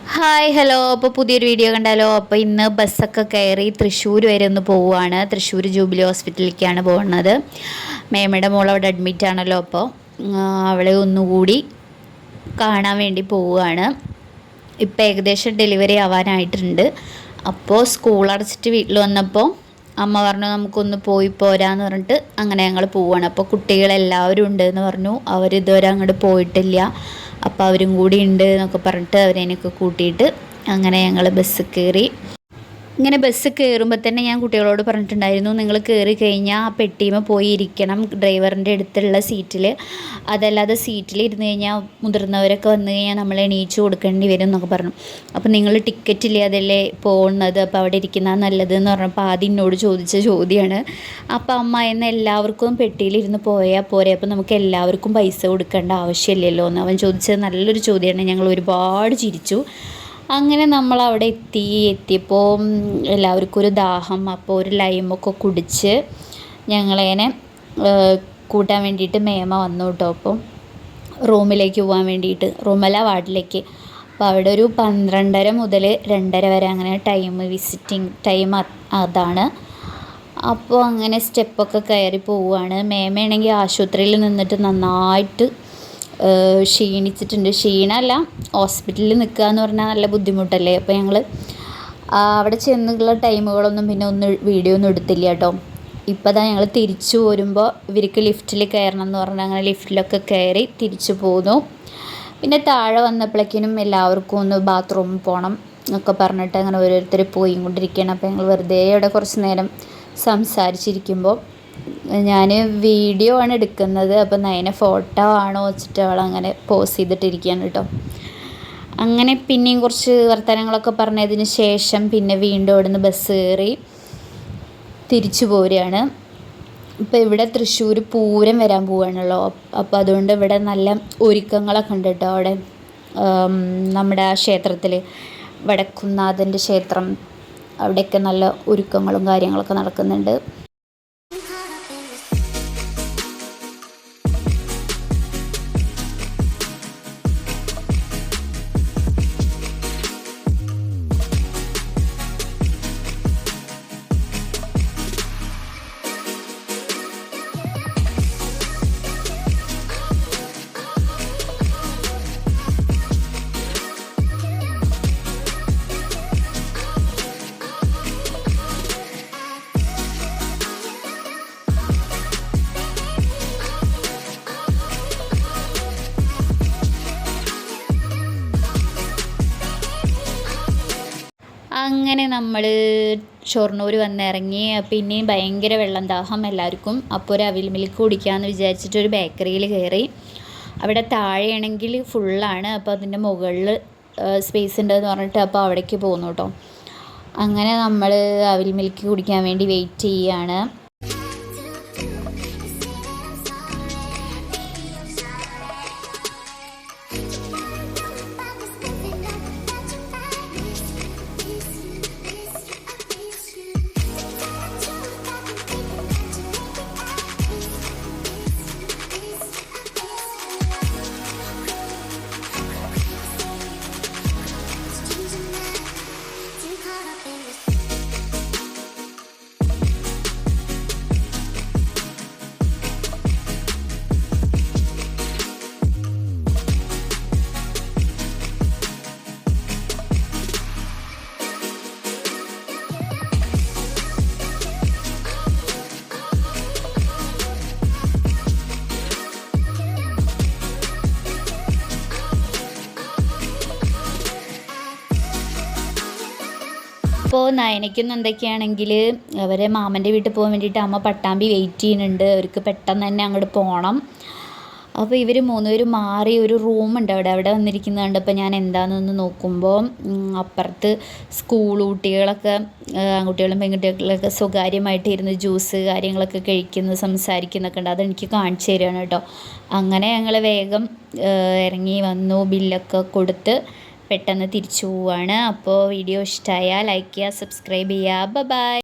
Hi hello. അപ്പോൾ പുതിയൊരു video കണ്ടാലോ. അപ്പോൾ ഇന്ന് ബസ്സൊക്കെ കയറി തൃശ്ശൂർ വരെ ഒന്ന് പോവുകയാണ്. തൃശ്ശൂർ ജൂബിലി ഹോസ്പിറ്റലിലേക്കാണ് പോകുന്നത്. മേമയുടെ മോൾ അവിടെ അഡ്മിറ്റ് ആണല്ലോ, അപ്പോൾ അവളെ ഒന്നുകൂടി കാണാൻ വേണ്ടി പോവുകയാണ്. ഇപ്പോൾ ഏകദേശം ഡെലിവറി ആവാനായിട്ടുണ്ട്. അപ്പോൾ സ്കൂൾ അടച്ചിട്ട് വീട്ടിൽ വന്നപ്പോൾ അമ്മ പറഞ്ഞു നമുക്കൊന്ന് പോയി പോരാന്ന് പറഞ്ഞിട്ട് അങ്ങനെ ഞങ്ങൾ പോവുകയാണ്. അപ്പോൾ കുട്ടികളെല്ലാവരും ഉണ്ട് എന്ന് പറഞ്ഞു. അവരിതുവരെ അങ്ങോട്ട് പോയിട്ടില്ല. അപ്പോൾ അവരും കൂടി ഉണ്ട് എന്നൊക്കെ പറഞ്ഞിട്ട് അവരെയൊക്കെ കൂട്ടിയിട്ട് അങ്ങനെ ഞങ്ങൾ ബസ് കയറി. ഇങ്ങനെ ബസ് കയറുമ്പോൾ തന്നെ ഞാൻ കുട്ടികളോട് പറഞ്ഞിട്ടുണ്ടായിരുന്നു, നിങ്ങൾ കയറി കഴിഞ്ഞാൽ ആ പെട്ടിമ പോയി ഇരിക്കണം ഡ്രൈവറിൻ്റെ അടുത്തുള്ള സീറ്റിൽ. അതല്ലാതെ സീറ്റിൽ ഇരുന്ന് കഴിഞ്ഞാൽ മുതിർന്നവരൊക്കെ വന്നു കഴിഞ്ഞാൽ നമ്മൾ എണീച്ച് കൊടുക്കേണ്ടി വരും എന്നൊക്കെ പറഞ്ഞു. അപ്പോൾ നിങ്ങൾ ടിക്കറ്റ് ഇല്ലാതല്ലേ പോകുന്നത്, അപ്പോൾ അവിടെ ഇരിക്കുന്ന നല്ലതെന്ന് പറഞ്ഞപ്പോൾ ആദ്യം എന്നോട് ചോദിച്ച ചോദ്യമാണ്. അപ്പോൾ അമ്മ എന്ന് എല്ലാവർക്കും പെട്ടിയിലിരുന്ന് പോയാൽ പോരെ, അപ്പോൾ നമുക്ക് എല്ലാവർക്കും പൈസ കൊടുക്കേണ്ട ആവശ്യമില്ലല്ലോ എന്ന് അവൻ ചോദിച്ചത് നല്ലൊരു ചോദ്യമാണ്. ഞങ്ങൾ ഒരുപാട് ചിരിച്ചു. അങ്ങനെ നമ്മൾ അവിടെ എത്തിയപ്പോൾ എല്ലാവർക്കും ഒരു ദാഹം. അപ്പോൾ ഒരു ലൈമൊക്കെ കുടിച്ച് ഞങ്ങളതിനെ കൂട്ടാൻ വേണ്ടിയിട്ട് മേമ വന്നു കേട്ടോ. അപ്പം റൂമിലേക്ക് പോകാൻ വേണ്ടിയിട്ട്, റൂമല്ല വാർഡിലേക്ക്. അപ്പോൾ അവിടെ ഒരു 12:30 മുതൽ 2:30 വരെ അങ്ങനെ വിസിറ്റിംഗ് ടൈം അതാണ്. അപ്പോൾ അങ്ങനെ സ്റ്റെപ്പൊക്കെ കയറി പോവുകയാണ്. മേമയാണെങ്കിൽ ആശുപത്രിയിൽ നിന്നിട്ട് നന്നായിട്ട് ക്ഷീണിച്ചിട്ടുണ്ട്. ക്ഷീണമല്ല, ഹോസ്പിറ്റലിൽ നിൽക്കുക എന്ന് പറഞ്ഞാൽ നല്ല ബുദ്ധിമുട്ടല്ലേ. അപ്പോൾ ഞങ്ങൾ അവിടെ ചെന്നുള്ള ടൈമുകളൊന്നും പിന്നെ വീഡിയോ ഒന്നും എടുത്തില്ല കേട്ടോ. ഇപ്പോൾ അതാ ഞങ്ങൾ തിരിച്ചു പോരുമ്പോൾ ഇവർക്ക് ലിഫ്റ്റിൽ കയറണം എന്ന് പറഞ്ഞാൽ അങ്ങനെ ലിഫ്റ്റിലൊക്കെ കയറി തിരിച്ചു പോന്നു. പിന്നെ താഴെ വന്നപ്പോഴേക്കിനും എല്ലാവർക്കും ഒന്ന് ബാത്റൂമിൽ പോകണം എന്നൊക്കെ പറഞ്ഞിട്ട് അങ്ങനെ ഓരോരുത്തർ പോയിക്കൊണ്ടിരിക്കുകയാണ്. അപ്പോൾ ഞങ്ങൾ വെറുതെ അവിടെ കുറച്ച് നേരം സംസാരിച്ചിരിക്കുമ്പോൾ ഞാൻ വീഡിയോ ആണ് എടുക്കുന്നത്. അപ്പം നയനെ ഫോട്ടോ ആണോ വെച്ചിട്ട് അവളങ്ങനെ പോസ് ചെയ്തിട്ടിരിക്കുകയാണ് കേട്ടോ. അങ്ങനെ പിന്നെയും കുറച്ച് വർത്തമാനങ്ങളൊക്കെ പറഞ്ഞതിന് ശേഷം പിന്നെ വീണ്ടും അവിടെ നിന്ന് ബസ് കയറി തിരിച്ചു പോരുകയാണ്. ഇപ്പോൾ ഇവിടെ തൃശ്ശൂർ പൂരം വരാൻ പോവുകയാണല്ലോ. അപ്പോൾ അതുകൊണ്ട് ഇവിടെ നല്ല ഒരുക്കങ്ങളൊക്കെ ഉണ്ട് കേട്ടോ. അവിടെ നമ്മുടെ ആ ക്ഷേത്രത്തിൽ, വടക്കുംനാഥൻ്റെ ക്ഷേത്രം, അവിടെയൊക്കെ നല്ല ഒരുക്കങ്ങളും കാര്യങ്ങളൊക്കെ നടക്കുന്നുണ്ട്. അങ്ങനെ നമ്മൾ ഷൊർണൂർ വന്നിറങ്ങി. പിന്നെയും ഭയങ്കര വെള്ളം ദാഹം എല്ലാവർക്കും. അപ്പോൾ ഒരു അവിൽ മിൽക്ക് കുടിക്കാമെന്ന് വിചാരിച്ചിട്ട് ഒരു ബേക്കറിയിൽ കയറി. അവിടെ താഴെയാണെങ്കിൽ ഫുള്ളാണ്. അപ്പോൾ അതിൻ്റെ മുകളിൽ സ്പേസ് ഉണ്ടെന്ന് പറഞ്ഞിട്ട് അപ്പോൾ അവിടേക്ക് പോകുന്നു കേട്ടോ. അങ്ങനെ നമ്മൾ അവിൽ മിൽക്ക് കുടിക്കാൻ വേണ്ടി വെയിറ്റ് ചെയ്യുകയാണ്. അപ്പോൾ നയനയ്ക്കും എന്തൊക്കെയാണെങ്കിൽ അവരെ മാമൻ്റെ വീട്ടിൽ പോകാൻ വേണ്ടിയിട്ട് അമ്മ പട്ടാമ്പി വെയിറ്റ് ചെയ്യുന്നുണ്ട്. അവർക്ക് പെട്ടെന്ന് തന്നെ അങ്ങോട്ട് പോകണം. അപ്പോൾ ഇവർ 3 പേരും മാറി ഒരു റൂമുണ്ട് അവിടെ വന്നിരിക്കുന്നത് കണ്ടപ്പോൾ ഞാൻ എന്താണെന്നൊന്ന് നോക്കുമ്പോൾ അപ്പുറത്ത് സ്കൂൾ കുട്ടികളൊക്കെ, ആൺകുട്ടികളും പെൺകുട്ടികളൊക്കെ സ്വകാര്യമായിട്ട് ഇരുന്ന് ജ്യൂസ് കാര്യങ്ങളൊക്കെ കഴിക്കുന്നു, സംസാരിക്കുന്നൊക്കെ ഉണ്ട്. അതെനിക്ക് കാണിച്ചു തരികയാണ് കേട്ടോ. അങ്ങനെ ഞങ്ങൾ വേഗം ഇറങ്ങി വന്നു, ബില്ലൊക്കെ കൊടുത്ത് പെട്ടെന്ന് തിരിച്ചു പോവുകയാണ്. അപ്പോൾ വീഡിയോ ഇഷ്ടമായാൽ ലൈക്ക് ചെയ്യുക, സബ്സ്ക്രൈബ് ചെയ്യുക. ബൈ.